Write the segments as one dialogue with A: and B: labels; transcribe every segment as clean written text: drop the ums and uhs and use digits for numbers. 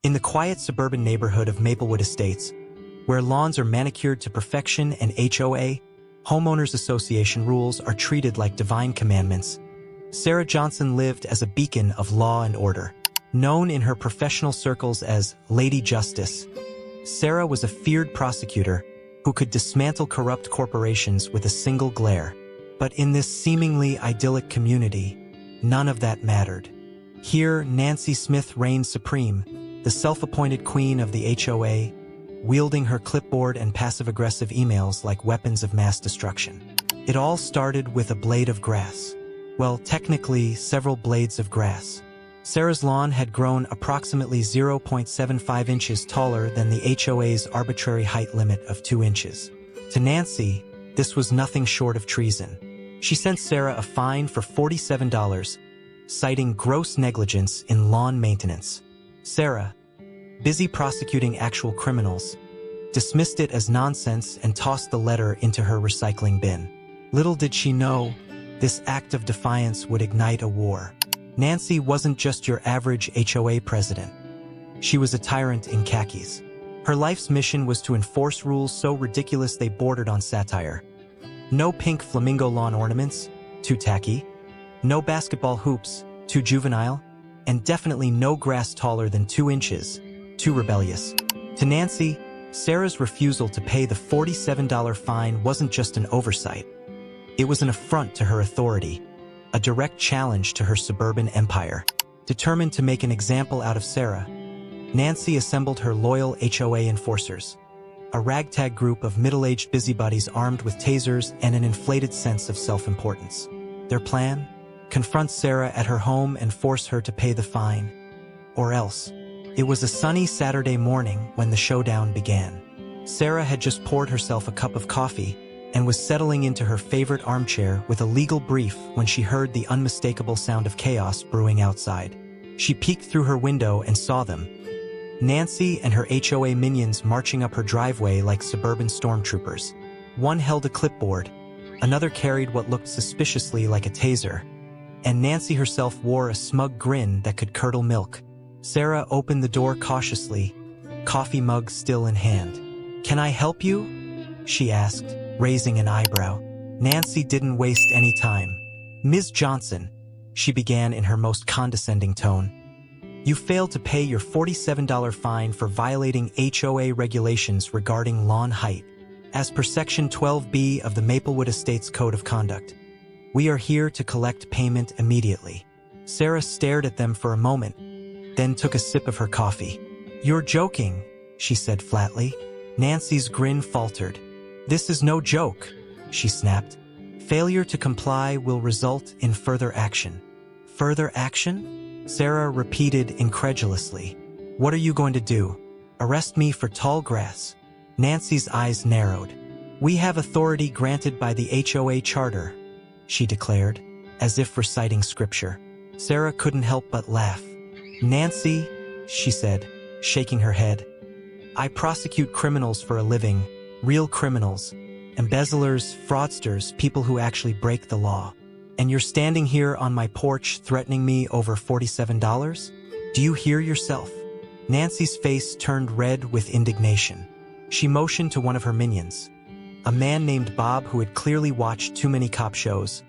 A: In the quiet suburban neighborhood of Maplewood Estates, where lawns are manicured to perfection and HOA, homeowners association rules are treated like divine commandments, Sarah Johnson lived as a beacon of law and order. Known in her professional circles as Lady Justice, Sarah was a feared prosecutor who could dismantle corrupt corporations with a single glare. But in this seemingly idyllic community, none of that mattered. Here, Nancy Smith reigned supreme, the self-appointed queen of the HOA, wielding her clipboard and passive-aggressive emails like weapons of mass destruction. It all started with a blade of grass. Well, technically, several blades of grass. Sarah's lawn had grown approximately 0.75 inches taller than the HOA's arbitrary height limit of 2 inches. To Nancy, this was nothing short of treason. She sent Sarah a fine for $47, citing gross negligence in lawn maintenance. Sarah, busy prosecuting actual criminals, dismissed it as nonsense and tossed the letter into her recycling bin. Little did she know, this act of defiance would ignite a war. Nancy wasn't just your average HOA president. She was a tyrant in khakis. Her life's mission was to enforce rules so ridiculous they bordered on satire. No pink flamingo lawn ornaments, too tacky. No basketball hoops, too juvenile. And definitely no grass taller than 2 inches, too rebellious. To Nancy, Sarah's refusal to pay the $47 fine wasn't just an oversight. It was an affront to her authority, a direct challenge to her suburban empire. Determined to make an example out of Sarah, Nancy assembled her loyal HOA enforcers, a ragtag group of middle-aged busybodies armed with tasers and an inflated sense of self-importance. Their plan? Confront Sarah at her home and force her to pay the fine. Or else. It was a sunny Saturday morning when the showdown began. Sarah had just poured herself a cup of coffee and was settling into her favorite armchair with a legal brief when she heard the unmistakable sound of chaos brewing outside. She peeked through her window and saw them. Nancy and her HOA minions marching up her driveway like suburban stormtroopers. One held a clipboard, another carried what looked suspiciously like a taser, and Nancy herself wore a smug grin that could curdle milk. Sarah opened the door cautiously, coffee mug still in hand. "Can I help you?" she asked, raising an eyebrow. Nancy didn't waste any time. "Ms. Johnson," she began in her most condescending tone, "you failed to pay your $47 fine for violating HOA regulations regarding lawn height. As per Section 12B of the Maplewood Estates Code of Conduct, we are here to collect payment immediately." Sarah stared at them for a moment, then took a sip of her coffee. "You're joking," she said flatly. Nancy's grin faltered. "This is no joke," she snapped. "Failure to comply will result in further action." "Further action?" Sarah repeated incredulously. "What are you going to do? Arrest me for tall grass?" Nancy's eyes narrowed. "We have authority granted by the HOA charter," she declared, as if reciting scripture. Sarah couldn't help but laugh. "Nancy," she said, shaking her head, "I prosecute criminals for a living, real criminals, embezzlers, fraudsters, people who actually break the law. And you're standing here on my porch threatening me over $47? Do you hear yourself?" Nancy's face turned red with indignation. She motioned to one of her minions, a man named Bob who had clearly watched too many cop shows,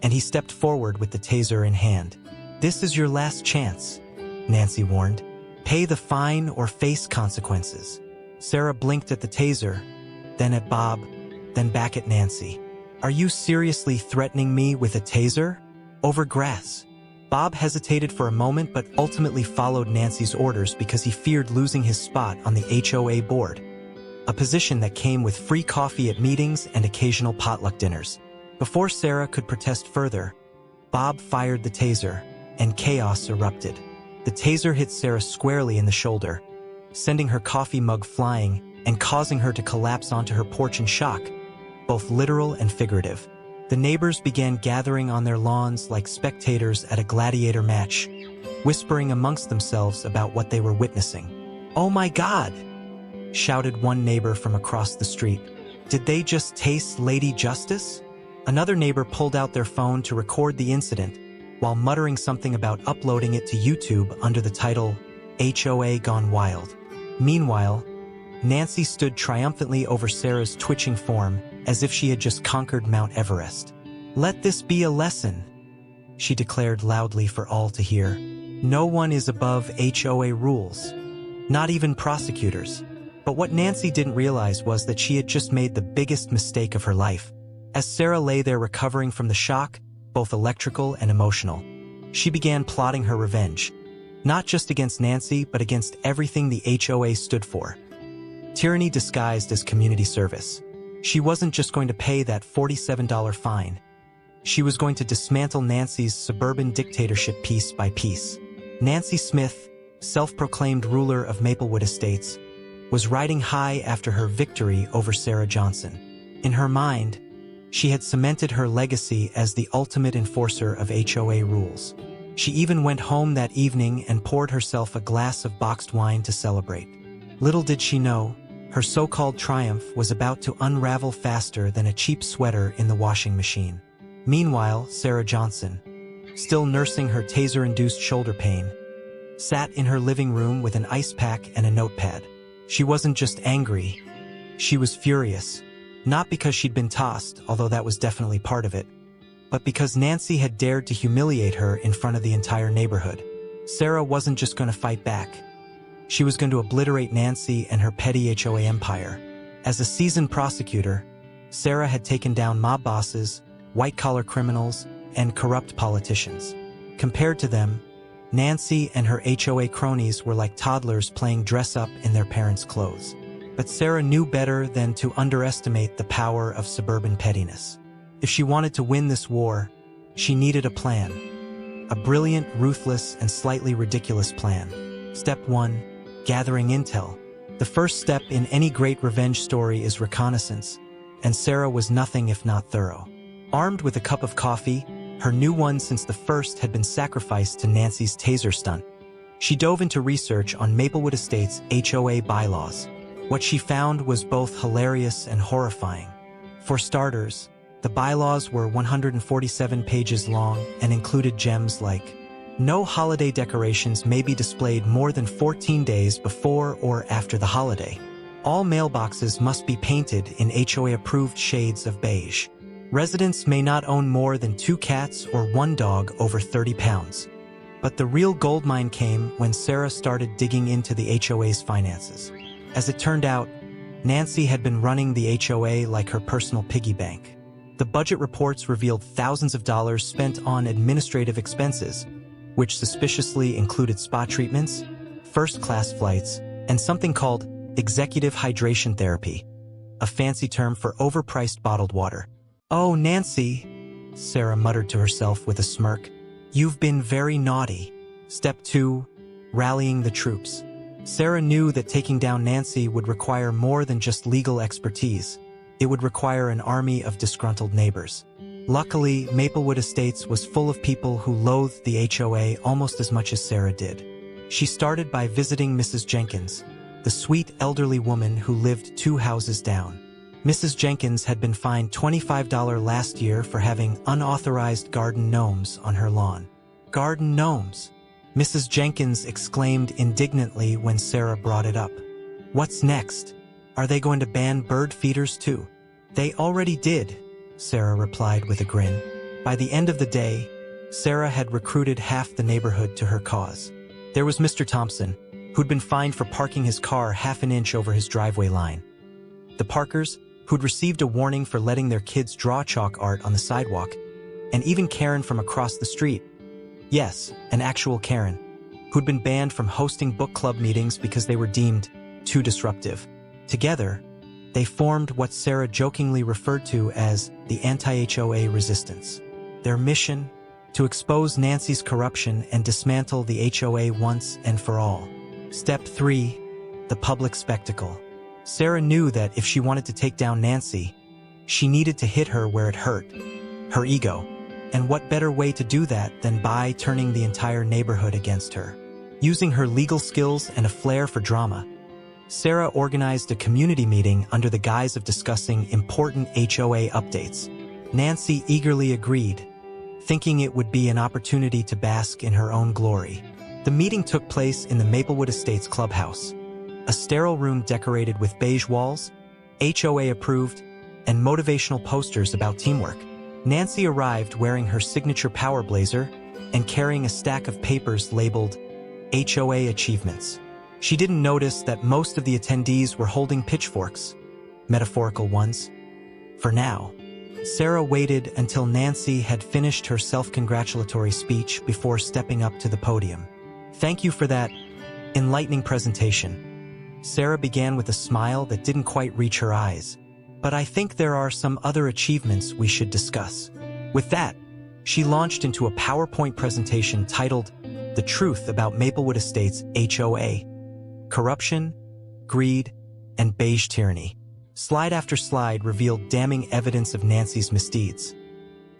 A: and he stepped forward with the taser in hand. "This is your last chance," Nancy warned. "Pay the fine or face consequences." Sarah blinked at the taser, then at Bob, then back at Nancy. "Are you seriously threatening me with a taser? Over grass?" Bob hesitated for a moment but ultimately followed Nancy's orders because he feared losing his spot on the HOA board, a position that came with free coffee at meetings and occasional potluck dinners. Before Sarah could protest further, Bob fired the taser, and chaos erupted. The taser hit Sarah squarely in the shoulder, sending her coffee mug flying and causing her to collapse onto her porch in shock, both literal and figurative. The neighbors began gathering on their lawns like spectators at a gladiator match, whispering amongst themselves about what they were witnessing. "Oh my God!" shouted one neighbor from across the street. "Did they just taste Lady Justice?" Another neighbor pulled out their phone to record the incident, while muttering something about uploading it to YouTube under the title, HOA gone wild. Meanwhile, Nancy stood triumphantly over Sarah's twitching form as if she had just conquered Mount Everest. "Let this be a lesson," she declared loudly for all to hear. "No one is above HOA rules. Not even prosecutors." But what Nancy didn't realize was that she had just made the biggest mistake of her life. As Sarah lay there recovering from the shock, both electrical and emotional, she began plotting her revenge. Not just against Nancy, but against everything the HOA stood for. Tyranny disguised as community service. She wasn't just going to pay that $47 fine. She was going to dismantle Nancy's suburban dictatorship piece by piece. Nancy Smith, self-proclaimed ruler of Maplewood Estates, was riding high after her victory over Sarah Johnson. In her mind, she had cemented her legacy as the ultimate enforcer of HOA rules. She even went home that evening and poured herself a glass of boxed wine to celebrate. Little did she know, her so-called triumph was about to unravel faster than a cheap sweater in the washing machine. Meanwhile, Sarah Johnson, still nursing her taser-induced shoulder pain, sat in her living room with an ice pack and a notepad. She wasn't just angry, she was furious. Not because she'd been tossed, although that was definitely part of it, but because Nancy had dared to humiliate her in front of the entire neighborhood. Sarah wasn't just going to fight back. She was going to obliterate Nancy and her petty HOA empire. As a seasoned prosecutor, Sarah had taken down mob bosses, white-collar criminals, and corrupt politicians. Compared to them, Nancy and her HOA cronies were like toddlers playing dress-up in their parents' clothes. But Sarah knew better than to underestimate the power of suburban pettiness. If she wanted to win this war, she needed a plan. A brilliant, ruthless, and slightly ridiculous plan. Step 1. Gathering intel. The first step in any great revenge story is reconnaissance, and Sarah was nothing if not thorough. Armed with a cup of coffee, her new one since the first had been sacrificed to Nancy's taser stunt, she dove into research on Maplewood Estates' HOA bylaws. What she found was both hilarious and horrifying. For starters, the bylaws were 147 pages long and included gems like, no holiday decorations may be displayed more than 14 days before or after the holiday. All mailboxes must be painted in HOA-approved shades of beige. Residents may not own more than 2 cats or 1 dog over 30 pounds. But the real goldmine came when Sarah started digging into the HOA's finances. As it turned out, Nancy had been running the HOA like her personal piggy bank. The budget reports revealed thousands of dollars spent on administrative expenses, which suspiciously included spa treatments, first-class flights, and something called executive hydration therapy, a fancy term for overpriced bottled water. "Oh, Nancy," Sarah muttered to herself with a smirk, "you've been very naughty." Step 2. Rallying the troops. Sarah knew that taking down Nancy would require more than just legal expertise. It would require an army of disgruntled neighbors. Luckily, Maplewood Estates was full of people who loathed the HOA almost as much as Sarah did. She started by visiting Mrs. Jenkins, the sweet elderly woman who lived 2 houses down. Mrs. Jenkins had been fined $25 last year for having unauthorized garden gnomes on her lawn. Garden gnomes? Mrs. Jenkins exclaimed indignantly when Sarah brought it up. What's next? Are they going to ban bird feeders too? They already did, Sarah replied with a grin. By the end of the day, Sarah had recruited half the neighborhood to her cause. There was Mr. Thompson, who'd been fined for parking his car half an inch over his driveway line. The Parkers, who'd received a warning for letting their kids draw chalk art on the sidewalk, and even Karen from across the street. Yes, an actual Karen, who'd been banned from hosting book club meetings because they were deemed too disruptive. Together, they formed what Sarah jokingly referred to as the anti-HOA resistance. Their mission? To expose Nancy's corruption and dismantle the HOA once and for all. Step 3. The public spectacle. Sarah knew that if she wanted to take down Nancy, she needed to hit her where it hurt, her ego. And what better way to do that than by turning the entire neighborhood against her? Using her legal skills and a flair for drama, Sarah organized a community meeting under the guise of discussing important HOA updates. Nancy eagerly agreed, thinking it would be an opportunity to bask in her own glory. The meeting took place in the Maplewood Estates clubhouse, a sterile room decorated with beige walls, HOA approved, and motivational posters about teamwork. Nancy arrived wearing her signature power blazer and carrying a stack of papers labeled HOA achievements. She didn't notice that most of the attendees were holding pitchforks, metaphorical ones. For now, Sarah waited until Nancy had finished her self-congratulatory speech before stepping up to the podium. "Thank you for that enlightening presentation." Sarah began with a smile that didn't quite reach her eyes. "But I think there are some other achievements we should discuss." With that, she launched into a PowerPoint presentation titled "The Truth About Maplewood Estates HOA: Corruption, Greed, and Beige Tyranny." Slide after slide revealed damning evidence of Nancy's misdeeds.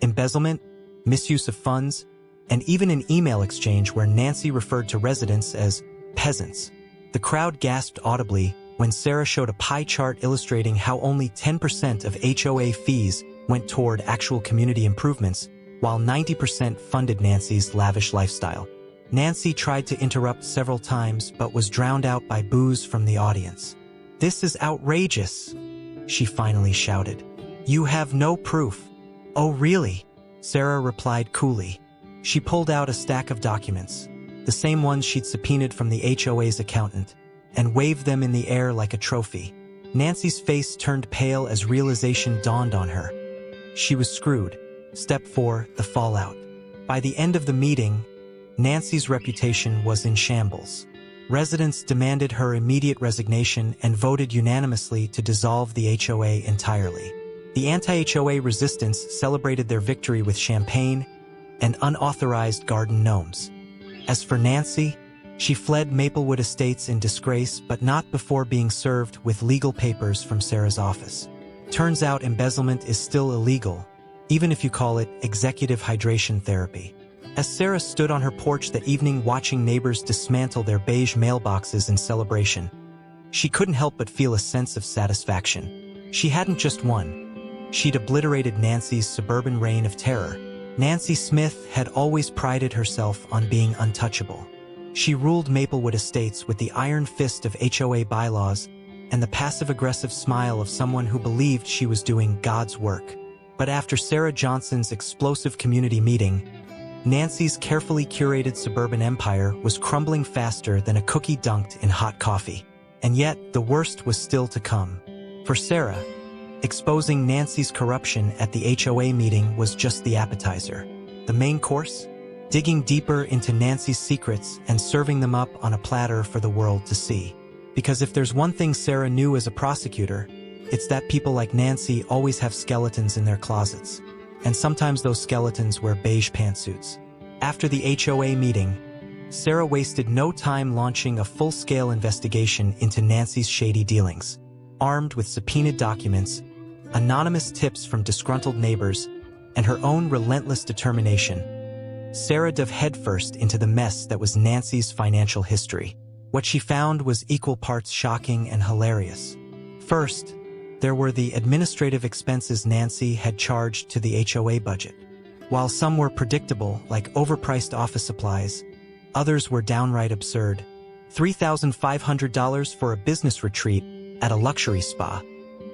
A: Embezzlement, misuse of funds, and even an email exchange where Nancy referred to residents as peasants. The crowd gasped audibly when Sarah showed a pie chart illustrating how only 10% of HOA fees went toward actual community improvements, while 90% funded Nancy's lavish lifestyle. Nancy tried to interrupt several times but was drowned out by boos from the audience. "This is outrageous," she finally shouted. "You have no proof." "Oh, really?" Sarah replied coolly. She pulled out a stack of documents, the same ones she'd subpoenaed from the HOA's accountant, and waved them in the air like a trophy. Nancy's face turned pale as realization dawned on her. She was screwed. Step 4, the fallout. By the end of the meeting, Nancy's reputation was in shambles. Residents demanded her immediate resignation and voted unanimously to dissolve the HOA entirely. The anti-HOA resistance celebrated their victory with champagne and unauthorized garden gnomes. As for Nancy, she fled Maplewood Estates in disgrace, but not before being served with legal papers from Sarah's office. Turns out embezzlement is still illegal, even if you call it executive hydration therapy. As Sarah stood on her porch that evening watching neighbors dismantle their beige mailboxes in celebration, she couldn't help but feel a sense of satisfaction. She hadn't just won. She'd obliterated Nancy's suburban reign of terror. Nancy Smith had always prided herself on being untouchable. She ruled Maplewood Estates with the iron fist of HOA bylaws and the passive-aggressive smile of someone who believed she was doing God's work. But after Sarah Johnson's explosive community meeting, Nancy's carefully curated suburban empire was crumbling faster than a cookie dunked in hot coffee. And yet, the worst was still to come. For Sarah, exposing Nancy's corruption at the HOA meeting was just the appetizer. The main course? Digging deeper into Nancy's secrets and serving them up on a platter for the world to see. Because if there's one thing Sarah knew as a prosecutor, it's that people like Nancy always have skeletons in their closets. And sometimes those skeletons wear beige pantsuits. After the HOA meeting, Sarah wasted no time launching a full-scale investigation into Nancy's shady dealings. Armed with subpoenaed documents, anonymous tips from disgruntled neighbors, and her own relentless determination, Sarah dove headfirst into the mess that was Nancy's financial history. What she found was equal parts shocking and hilarious. First, there were the administrative expenses Nancy had charged to the HOA budget. While some were predictable, like overpriced office supplies, others were downright absurd. $3,500 for a business retreat at a luxury spa,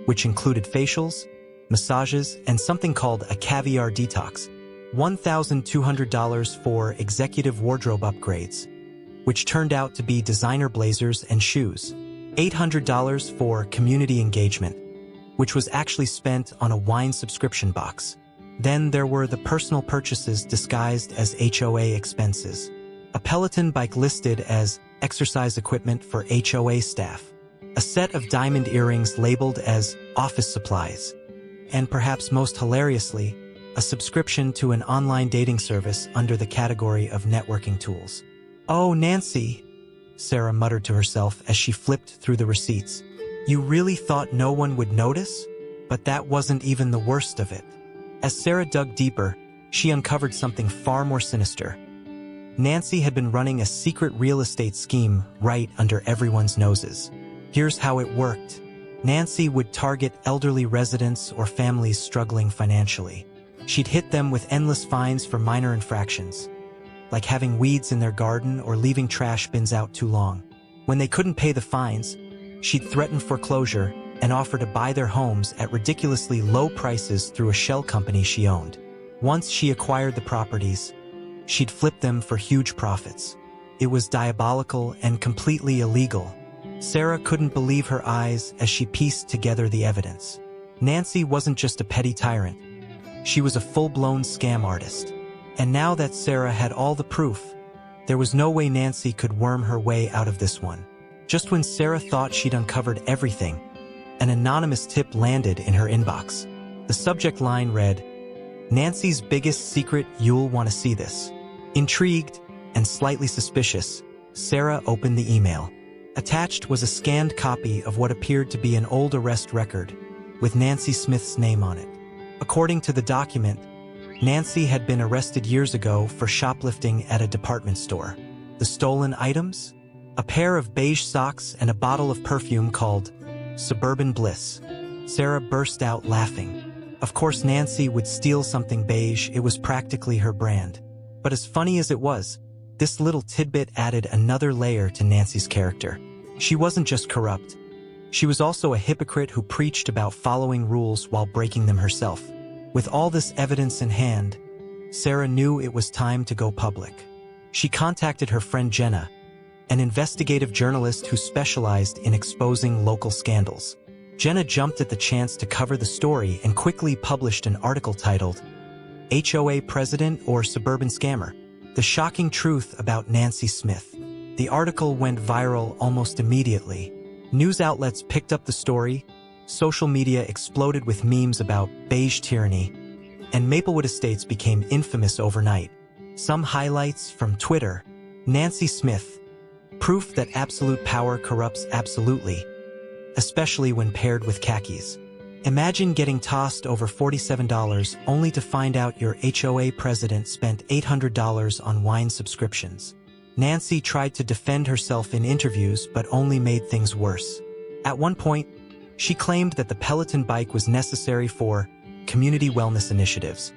A: which included facials, massages, and something called a caviar detox. $1,200 for executive wardrobe upgrades, which turned out to be designer blazers and shoes. $800 for community engagement, which was actually spent on a wine subscription box. Then there were the personal purchases disguised as HOA expenses. A Peloton bike listed as exercise equipment for HOA staff. A set of diamond earrings labeled as office supplies. And perhaps most hilariously, a subscription to an online dating service under the category of networking tools. "Oh, Nancy," Sarah muttered to herself as she flipped through the receipts. "You really thought no one would notice? But that wasn't even the worst of it." As Sarah dug deeper, she uncovered something far more sinister. Nancy had been running a secret real estate scheme right under everyone's noses. Here's how it worked. Nancy would target elderly residents or families struggling financially. She'd hit them with endless fines for minor infractions. like having weeds in their garden or leaving trash bins out too long. When they couldn't pay the fines, she'd threaten foreclosure and offer to buy their homes at ridiculously low prices through a shell company she owned. Once she acquired the properties, she'd flip them for huge profits. It was diabolical and completely illegal. Sarah couldn't believe her eyes as she pieced together the evidence. Nancy wasn't just a petty tyrant. She was a full-blown scam artist. And now that Sarah had all the proof, there was no way Nancy could worm her way out of this one. Just when Sarah thought she'd uncovered everything, an anonymous tip landed in her inbox. The subject line read, "Nancy's biggest secret, you'll want to see this." Intrigued and slightly suspicious, Sarah opened the email. Attached was a scanned copy of what appeared to be an old arrest record, with Nancy Smith's name on it. According to the document, Nancy had been arrested years ago for shoplifting at a department store. The stolen items? A pair of beige socks and a bottle of perfume called Suburban Bliss. Sarah burst out laughing. Of course Nancy would steal something beige, it was practically her brand. But as funny as it was, this little tidbit added another layer to Nancy's character. She wasn't just corrupt. She was also a hypocrite who preached about following rules while breaking them herself. With all this evidence in hand, Sarah knew it was time to go public. She contacted her friend Jenna, an investigative journalist who specialized in exposing local scandals. Jenna jumped at the chance to cover the story and quickly published an article titled, "HOA President or Suburban Scammer? The Shocking Truth About Nancy Smith." The article went viral almost immediately. News outlets picked up the story, social media exploded with memes about beige tyranny, and Maplewood Estates became infamous overnight. Some highlights from Twitter: Nancy Smith, proof that absolute power corrupts absolutely, especially when paired with khakis. Imagine getting tossed over $47 only to find out your HOA president spent $800 on wine subscriptions. Nancy tried to defend herself in interviews but only made things worse. At one point, she claimed that the Peloton bike was necessary for community wellness initiatives,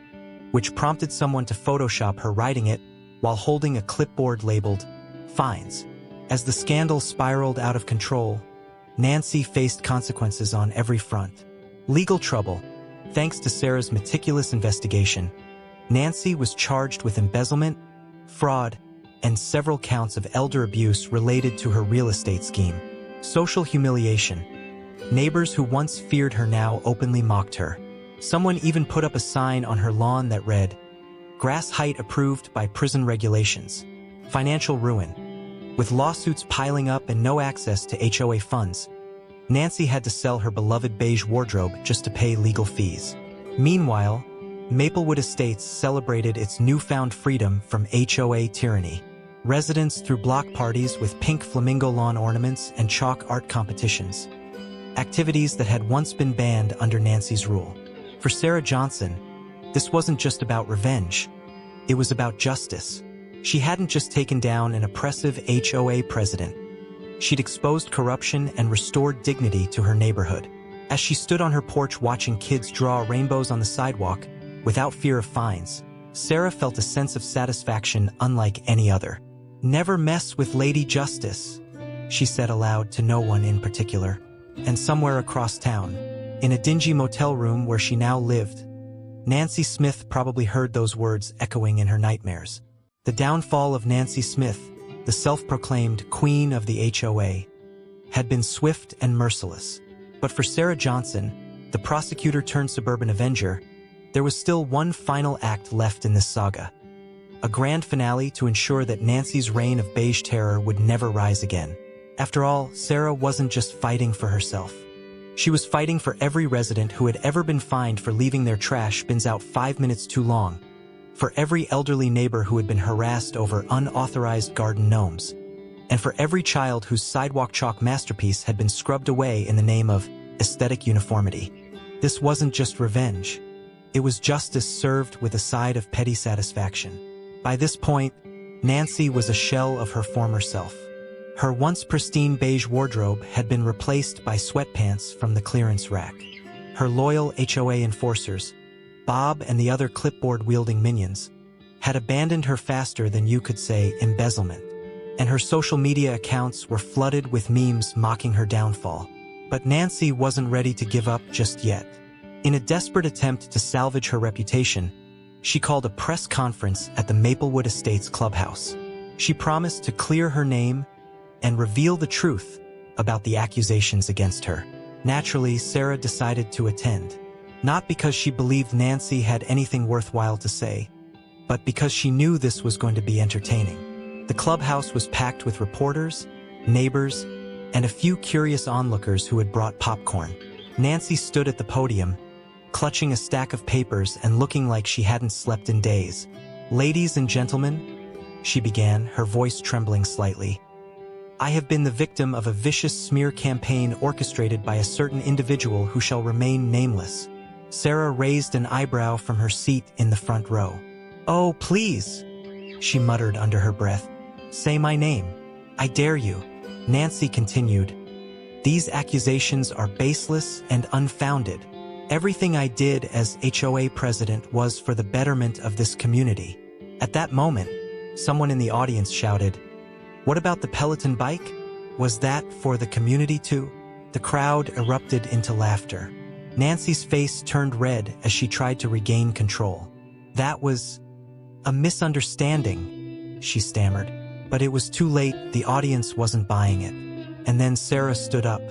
A: which prompted someone to Photoshop her riding it while holding a clipboard labeled "Fines." As the scandal spiraled out of control, Nancy faced consequences on every front. Legal trouble. Thanks to Sarah's meticulous investigation, Nancy was charged with embezzlement, fraud, and several counts of elder abuse related to her real estate scheme. Social humiliation. Neighbors who once feared her now openly mocked her. Someone even put up a sign on her lawn that read, "Grass height approved by prison regulations." Financial ruin. With lawsuits piling up and no access to HOA funds, Nancy had to sell her beloved beige wardrobe just to pay legal fees. Meanwhile, Maplewood Estates celebrated its newfound freedom from HOA tyranny. Residents threw block parties with pink flamingo lawn ornaments and chalk art competitions, activities that had once been banned under Nancy's rule. For Sarah Johnson, this wasn't just about revenge. It was about justice. She hadn't just taken down an oppressive HOA president. She'd exposed corruption and restored dignity to her neighborhood. As she stood on her porch watching kids draw rainbows on the sidewalk without fear of fines, Sarah felt a sense of satisfaction unlike any other. "Never mess with Lady Justice," she said aloud to no one in particular. And somewhere across town, in a dingy motel room where she now lived, Nancy Smith probably heard those words echoing in her nightmares. The downfall of Nancy Smith, the self-proclaimed queen of the HOA, had been swift and merciless. But for Sarah Johnson, the prosecutor turned suburban avenger, there was still one final act left in this saga. A grand finale to ensure that Nancy's reign of beige terror would never rise again. After all, Sarah wasn't just fighting for herself. She was fighting for every resident who had ever been fined for leaving their trash bins out 5 minutes too long, for every elderly neighbor who had been harassed over unauthorized garden gnomes, and for every child whose sidewalk chalk masterpiece had been scrubbed away in the name of aesthetic uniformity. This wasn't just revenge. It was justice served with a side of petty satisfaction. By this point, Nancy was a shell of her former self. Her once pristine beige wardrobe had been replaced by sweatpants from the clearance rack. Her loyal HOA enforcers, Bob and the other clipboard-wielding minions, had abandoned her faster than you could say embezzlement, and her social media accounts were flooded with memes mocking her downfall. But Nancy wasn't ready to give up just yet. In a desperate attempt to salvage her reputation, she called a press conference at the Maplewood Estates clubhouse. She promised to clear her name and reveal the truth about the accusations against her. Naturally, Sarah decided to attend, not because she believed Nancy had anything worthwhile to say, but because she knew this was going to be entertaining. The clubhouse was packed with reporters, neighbors, and a few curious onlookers who had brought popcorn. Nancy stood at the podium, clutching a stack of papers and looking like she hadn't slept in days. "Ladies and gentlemen," she began, her voice trembling slightly, "I have been the victim of a vicious smear campaign orchestrated by a certain individual who shall remain nameless." Sarah raised an eyebrow from her seat in the front row. "Oh, please," she muttered under her breath. "Say my name. I dare you." Nancy continued, "These accusations are baseless and unfounded. Everything I did as HOA president was for the betterment of this community." At that moment, someone in the audience shouted, "What about the Peloton bike? Was that for the community too?" The crowd erupted into laughter. Nancy's face turned red as she tried to regain control. "That was a misunderstanding," she stammered. But it was too late, the audience wasn't buying it. And then Sarah stood up.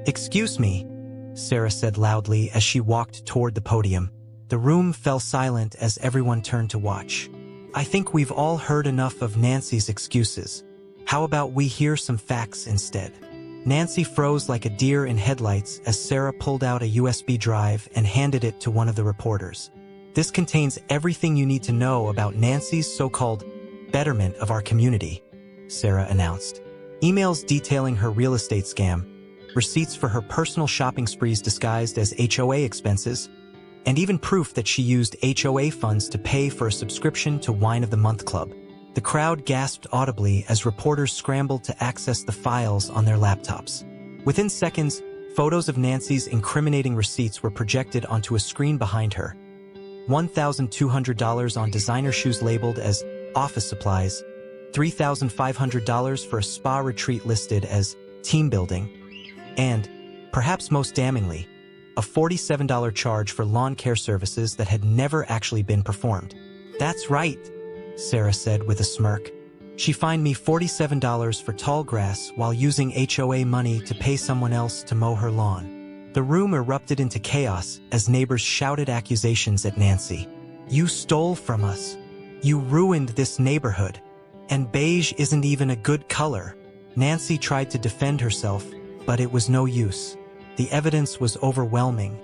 A: "Excuse me," Sarah said loudly as she walked toward the podium. The room fell silent as everyone turned to watch. "I think we've all heard enough of Nancy's excuses. How about we hear some facts instead?" Nancy froze like a deer in headlights as Sarah pulled out a USB drive and handed it to one of the reporters. "This contains everything you need to know about Nancy's so-called betterment of our community," Sarah announced. "Emails detailing her real estate scam, receipts for her personal shopping sprees disguised as HOA expenses, and even proof that she used HOA funds to pay for a subscription to Wine of the Month Club." The crowd gasped audibly as reporters scrambled to access the files on their laptops. Within seconds, photos of Nancy's incriminating receipts were projected onto a screen behind her. $1,200 on designer shoes labeled as office supplies, $3,500 for a spa retreat listed as team building, and, perhaps most damningly, a $47 charge for lawn care services that had never actually been performed. "That's right," Sarah said with a smirk. "She fined me $47 for tall grass while using HOA money to pay someone else to mow her lawn." The room erupted into chaos as neighbors shouted accusations at Nancy. "You stole from us. You ruined this neighborhood. And beige isn't even a good color." Nancy tried to defend herself, but it was no use. The evidence was overwhelming,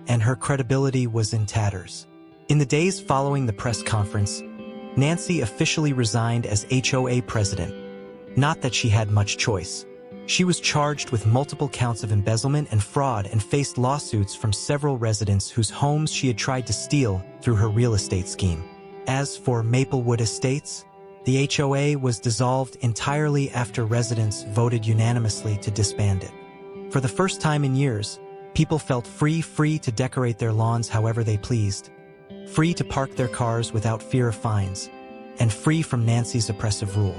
A: and her credibility was in tatters. In the days following the press conference, Nancy officially resigned as HOA president. Not that she had much choice. She was charged with multiple counts of embezzlement and fraud and faced lawsuits from several residents whose homes she had tried to steal through her real estate scheme. As for Maplewood Estates, the HOA was dissolved entirely after residents voted unanimously to disband it. For the first time in years, people felt free to decorate their lawns however they pleased, free to park their cars without fear of fines, and free from Nancy's oppressive rule.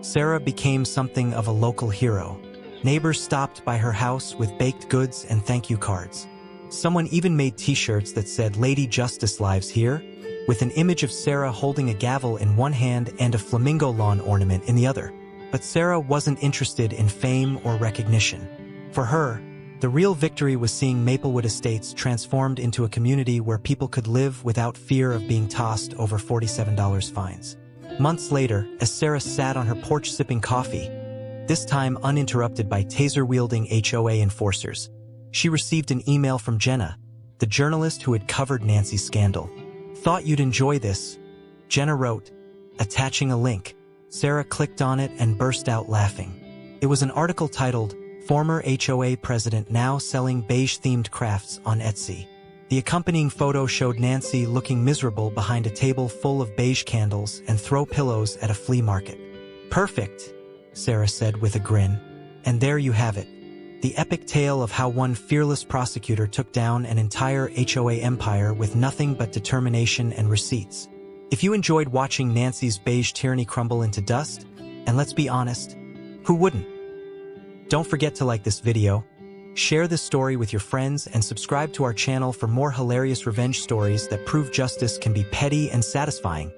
A: Sarah became something of a local hero. Neighbors stopped by her house with baked goods and thank you cards. Someone even made t-shirts that said "Lady Justice Lives Here," with an image of Sarah holding a gavel in one hand and a flamingo lawn ornament in the other. But Sarah wasn't interested in fame or recognition. For her, the real victory was seeing Maplewood Estates transformed into a community where people could live without fear of being tossed over $47 fines. Months later, as Sarah sat on her porch sipping coffee, this time uninterrupted by taser-wielding HOA enforcers, she received an email from Jenna, the journalist who had covered Nancy's scandal. "Thought you'd enjoy this," Jenna wrote, attaching a link. Sarah clicked on it and burst out laughing. It was an article titled, "Former HOA President Now Selling Beige-Themed Crafts on Etsy." The accompanying photo showed Nancy looking miserable behind a table full of beige candles and throw pillows at a flea market. "Perfect," Sarah said with a grin. And there you have it. The epic tale of how one fearless prosecutor took down an entire HOA empire with nothing but determination and receipts. If you enjoyed watching Nancy's beige tyranny crumble into dust, and let's be honest, who wouldn't? Don't forget to like this video, share this story with your friends, and subscribe to our channel for more hilarious revenge stories that prove justice can be petty and satisfying.